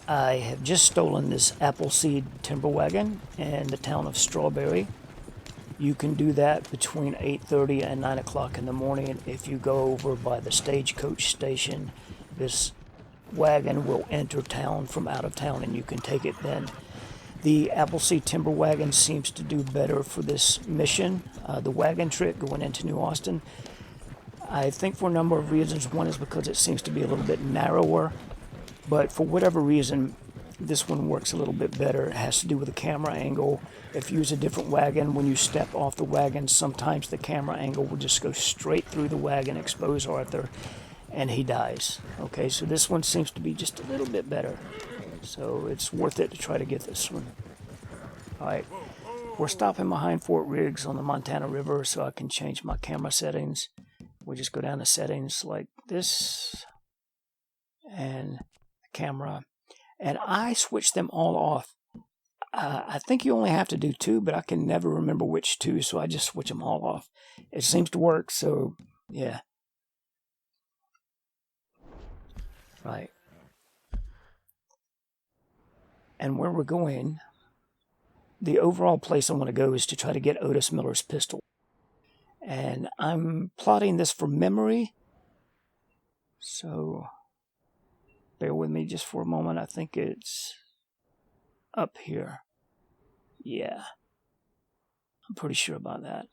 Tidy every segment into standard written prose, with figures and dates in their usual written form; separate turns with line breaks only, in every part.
I have just stolen this Appleseed Timber Wagon in the town of Strawberry. You can do that between 8:30 and 9 o'clock in the morning. If you go over by the stagecoach station, this wagon will enter town from out of town and you can take it then. The Appleseed Timber Wagon seems to do better for this mission. The Wagon Trick going into New Austin, I think for a number of reasons. One is because it seems to be a little bit narrower, but for whatever reason, this one works a little bit better. It has to do with the camera angle. If you use a different wagon, when you step off the wagon, sometimes the camera angle will just go straight through the wagon, expose Arthur, and he dies. Okay, so this one seems to be just a little bit better. So it's worth it to try to get this one. Alright, we're stopping behind Fort Riggs on the Montana River so I can change my camera settings. We'll just go down to settings like this, and camera. And I switched them all off. I think you only have to do 2, but I can never remember which 2, so I just switch them all off. It seems to work, so yeah. Right. And where we're going, the overall place I want to go is to try to get Otis Miller's pistol. And I'm plotting this from memory, so bear with me just for a moment. I think it's up here. Yeah. I'm pretty sure about that.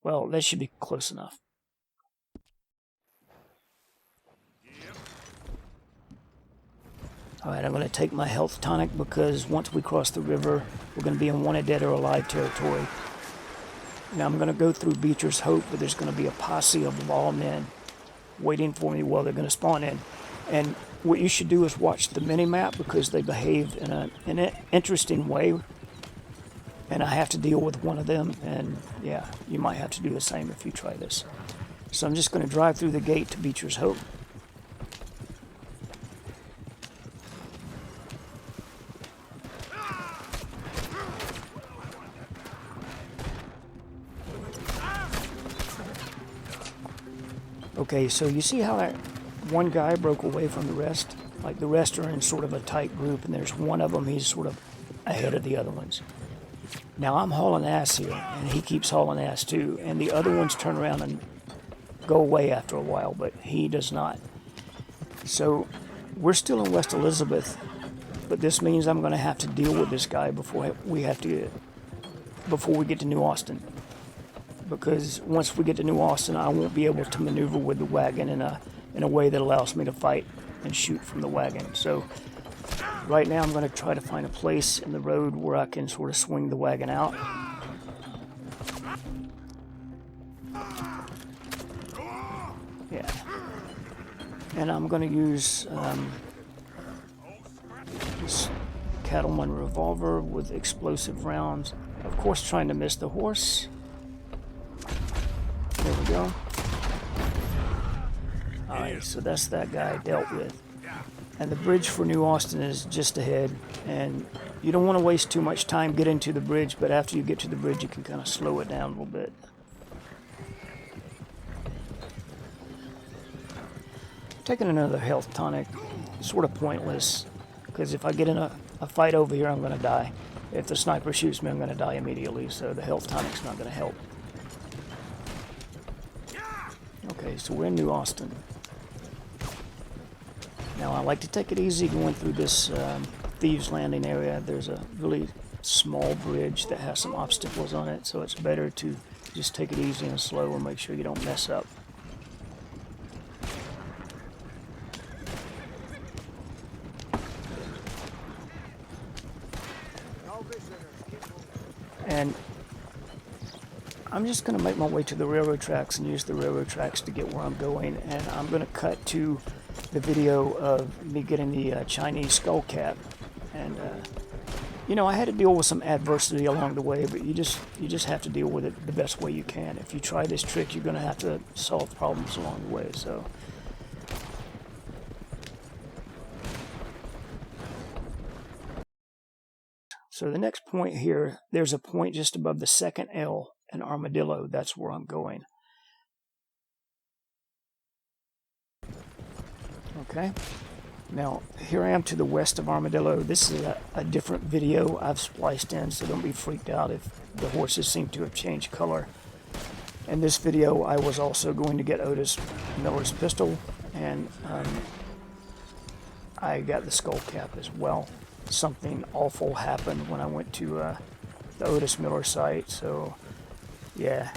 Well, that should be close enough. Alright, I'm going to take my health tonic because once we cross the river, we're going to be in wanted dead or alive territory. Now I'm going to go through Beecher's Hope, but there's going to be a posse of lawmen waiting for me while they're going to spawn in. And what you should do is watch the mini-map because they behave in an interesting way. And I have to deal with one of them, and yeah, you might have to do the same if you try this. So I'm just going to drive through the gate to Beecher's Hope. Okay, so you see how that one guy broke away from the rest? Like the rest are in sort of a tight group, and there's one of them, he's sort of ahead of the other ones. Now I'm hauling ass here, and he keeps hauling ass too, and the other ones turn around and go away after a while, but he does not. So we're still in West Elizabeth, but this means I'm going to have to deal with this guy before we get to New Austin. Because once we get to New Austin, I won't be able to maneuver with the wagon in a way that allows me to fight and shoot from the wagon. So right now I'm going to try to find a place in the road where I can sort of swing the wagon out. Yeah. And I'm going to use this cattleman revolver with explosive rounds. Of course, trying to miss the horse. There we go. Alright, so that's that guy dealt with. And the bridge for New Austin is just ahead. And you don't want to waste too much time getting to the bridge, but after you get to the bridge, you can kind of slow it down a little bit. Taking another health tonic, sort of pointless, because if I get in a fight over here, I'm going to die. If the sniper shoots me, I'm going to die immediately, so the health tonic's not going to help. Okay, so we're in New Austin. Now I like to take it easy going through this Thieves Landing area. There's a really small bridge that has some obstacles on it, so it's better to just take it easy and slow and make sure you don't mess up. And I'm just going to make my way to the railroad tracks and use the railroad tracks to get where I'm going. And I'm going to cut to the video of me getting the Chinese skull cap. And, you know, I had to deal with some adversity along the way, but you just have to deal with it the best way you can. If you try this trick, you're going to have to solve problems along the way. So the next point here, there's a point just above the second L. An armadillo, that's where I'm going. Okay. Now, here I am to the west of Armadillo. This is a different video I've spliced in, so don't be freaked out if the horses seem to have changed color. In this video, I was also going to get Otis Miller's pistol, and I got the skull cap as well. Something awful happened when I went to the Otis Miller site, so yeah,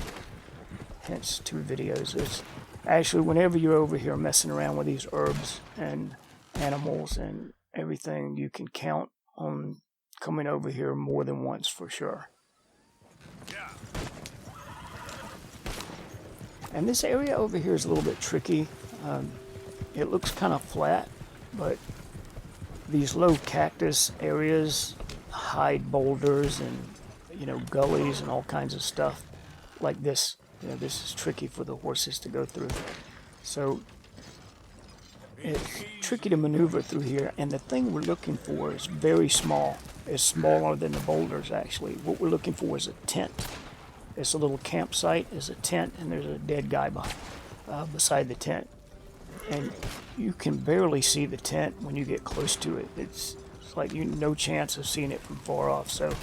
hence 2 videos. It's actually, whenever you're over here messing around with these herbs and animals and everything, you can count on coming over here more than once for sure. And this area over here is a little bit tricky. It looks kind of flat, but these low cactus areas hide boulders and, you know, gullies and all kinds of stuff like this. You know, this is tricky for the horses to go through. So it's tricky to maneuver through here, and the thing we're looking for is very small. It's smaller than the boulders, actually. What we're looking for is a tent. It's a little campsite, is a tent, and there's a dead guy beside the tent. And you can barely see the tent when you get close to it. It's like no chance of seeing it from far off. So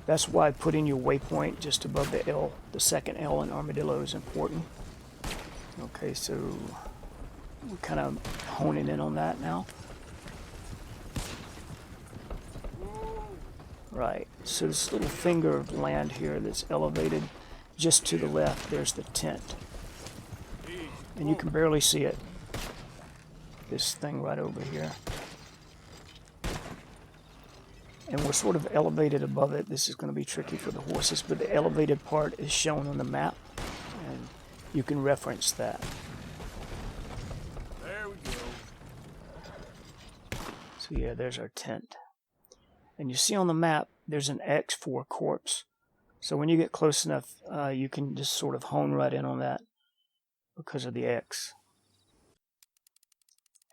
that's why putting your waypoint just above the L, the second L in Armadillo, is important. Okay, so we're kind of honing in on that now. Right, so this little finger of land here that's elevated, just to the left, there's the tent. And you can barely see it. This thing right over here. And we're sort of elevated above it. This is going to be tricky for the horses, but the elevated part is shown on the map, and you can reference that.
There we go.
So yeah, there's our tent. And you see on the map, there's an X for a corpse. So when you get close enough, you can just sort of hone right in on that because of the X.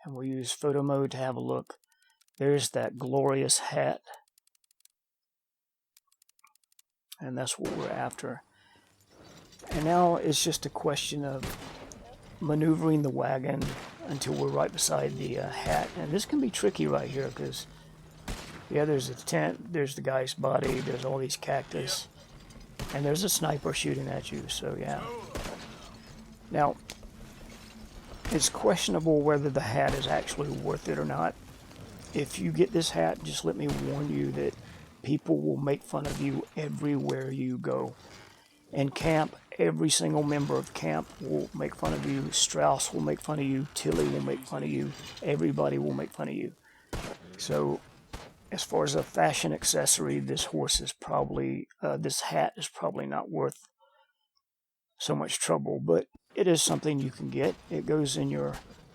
And we'll use photo mode to have a look. There's that glorious hat. And that's what we're after. And now it's just a question of maneuvering the wagon until we're right beside the hat. And this can be tricky right here because, yeah, there's a tent, there's the guy's body, there's all these cactus, and there's a sniper shooting at you, so yeah. Now, it's questionable whether the hat is actually worth it or not. If you get this hat, just let me warn you that people will make fun of you everywhere you go. In camp, every single member of camp will make fun of you. Strauss will make fun of you. Tilly will make fun of you. Everybody will make fun of you. So, as far as a fashion accessory, this hat is probably not worth so much trouble, but it is something you can get. It goes in your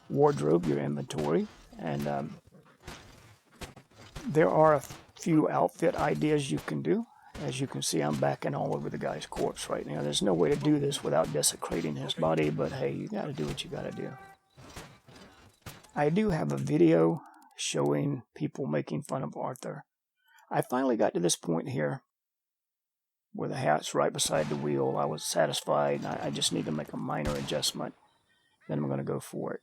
wardrobe, your inventory, and there are a few outfit ideas you can do. As you can see, I'm backing all over the guy's corpse right now. There's no way to do this without desecrating his body, but hey, you gotta do what you gotta do. I do have a video showing people making fun of Arthur. I finally got to this point here where the hat's right beside the wheel. I was satisfied. I just need to make a minor adjustment. Then I'm going to go for it.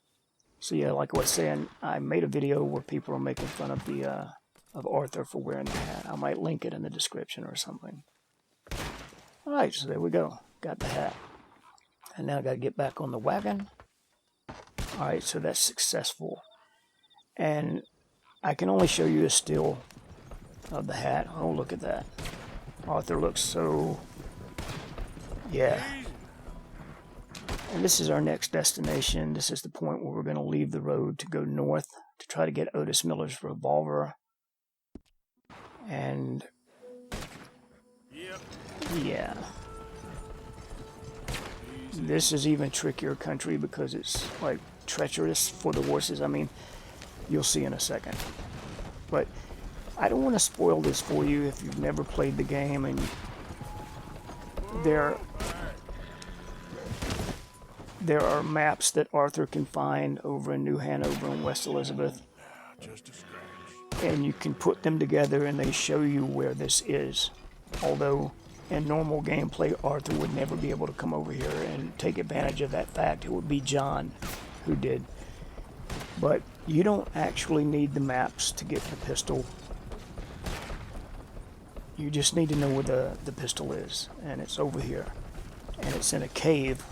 So yeah, like I was saying, I made a video where people are making fun of the of Arthur for wearing the hat. I might link it in the description or something. Alright, so there we go. Got the hat. And now I got to get back on the wagon. Alright, so that's successful. And I can only show you a still of the hat. Oh, look at that. Arthur looks so... yeah. And this is our next destination. This is the point where we're going to leave the road to go north to try to get Otis Miller's revolver. And... yeah. This is even trickier country because it's like treacherous for the horses. I mean, you'll see in a second. But I don't want to spoil this for you if you've never played the game, and there are maps that Arthur can find over in New Hanover and West Elizabeth, and you can put them together and they show you where this is. Although in normal gameplay, Arthur would never be able to come over here and take advantage of that fact. It would be John who did. But You don't actually need the maps to get the pistol. You just need to know where the pistol is, and it's over here. And it's in a cave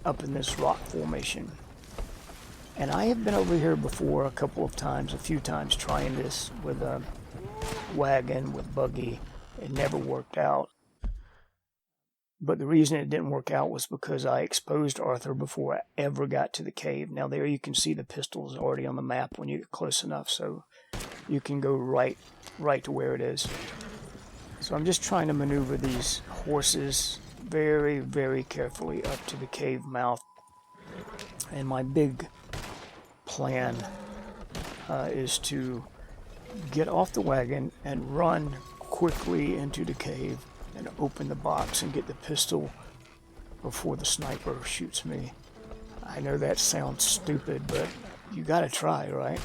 up in this rock formation. And I have been over here before a few times trying this with a wagon, with buggy. It never worked out. But the reason it didn't work out was because I exposed Arthur before I ever got to the cave. Now there you can see the pistol is already on the map when you get close enough, so you can go right to where it is. So I'm just trying to maneuver these horses very, very carefully up to the cave mouth. And my big plan is to get off the wagon and run quickly into the cave and open the box and get the pistol before the sniper shoots me. I know that sounds stupid, but you gotta try, right?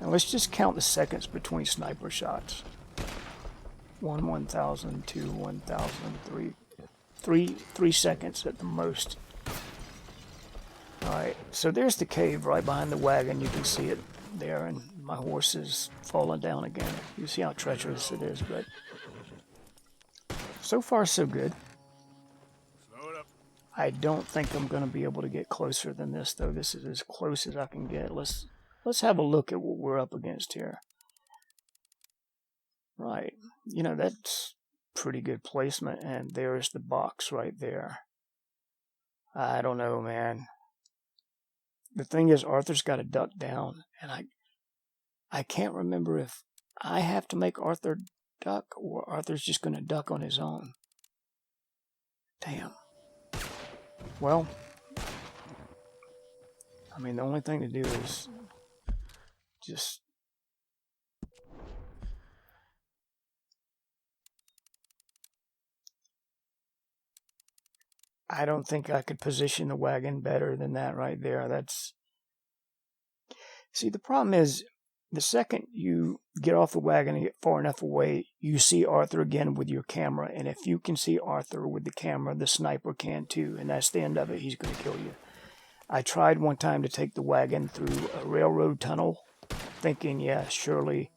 Now let's just count the seconds between sniper shots. 1, 1,000, 2, 1,000, 3 seconds at the most. Alright, so there's the cave right behind the wagon. You can see it there, and my horse is falling down again. You see how treacherous it is, but so far so good. I don't think I'm going to be able to get closer than this, though. This is as close as I can get. Let's have a look at what we're up against here. Right, you know, that's pretty good placement, and there's the box right there. I don't know, man. The thing is, Arthur's got to duck down, and I can't remember if I have to make Arthur duck or Arthur's just going to duck on his own. Damn. Well, I mean, the only thing to do is just... I don't think I could position the wagon better than that right there. That's... See, the problem is, the second you get off the wagon and get far enough away, you see Arthur again with your camera. And if you can see Arthur with the camera, the sniper can too. And that's the end of it. He's going to kill you. I tried one time to take the wagon through a railroad tunnel, thinking, yeah, surely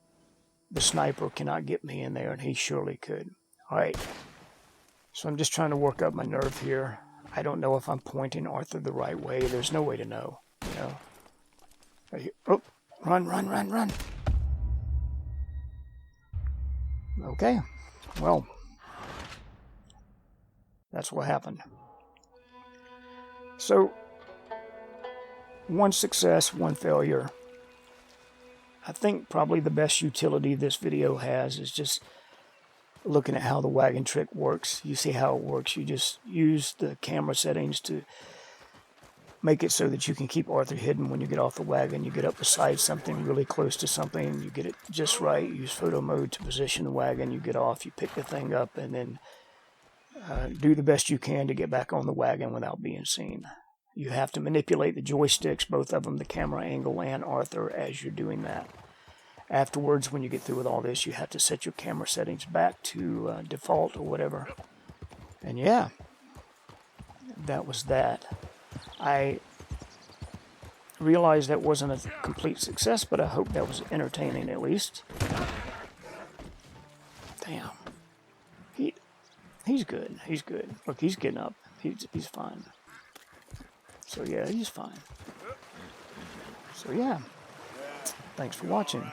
the sniper cannot get me in there, and he surely could. All right. So I'm just trying to work up my nerve here. I don't know if I'm pointing Arthur the right way. There's no way to know, you know. Right here. Oh, run, run, run, run. Okay. Well, that's what happened. So, one success, one failure. I think probably the best utility this video has is just looking at how the Wagon Trick works. You see how it works. You just use the camera settings to make it so that you can keep Arthur hidden when you get off the wagon. You get up beside something, really close to something, you get it just right. Use photo mode to position the wagon. You get off, you pick the thing up, and then do the best you can to get back on the wagon without being seen. You have to manipulate the joysticks, both of them, the camera angle and Arthur, as you're doing that. Afterwards, when you get through with all this, you have to set your camera settings back to default or whatever. And yeah, that was that. I realized that wasn't a complete success, but I hope that was entertaining at least. Damn. He's good. He's good. Look, he's getting up. He's fine. So yeah, he's fine. So yeah, thanks for watching.